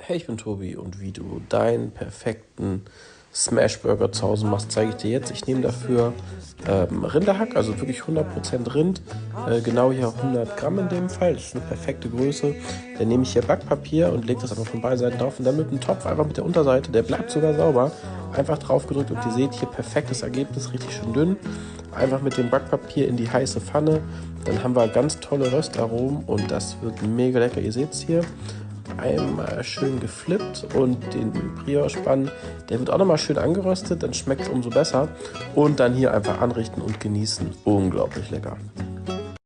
Hey, ich bin Tobi und wie du deinen perfekten Smashburger zu Hause machst, zeige ich dir jetzt. Ich nehme dafür Rinderhack, also wirklich 100% Rind, genau hier 100 Gramm in dem Fall, das ist eine perfekte Größe. Dann nehme ich hier Backpapier und lege das einfach von beiden Seiten drauf und dann mit dem Topf einfach mit der Unterseite, der bleibt sogar sauber, einfach drauf gedrückt und ihr seht hier perfektes Ergebnis, richtig schön dünn. Einfach mit dem Backpapier in die heiße Pfanne, dann haben wir ganz tolle Röstaromen und das wird mega lecker, ihr seht es hier. Einmal schön geflippt und den Brioche-Bann, der wird auch nochmal schön angeröstet, dann schmeckt es umso besser. Und dann hier einfach anrichten und genießen. Unglaublich lecker.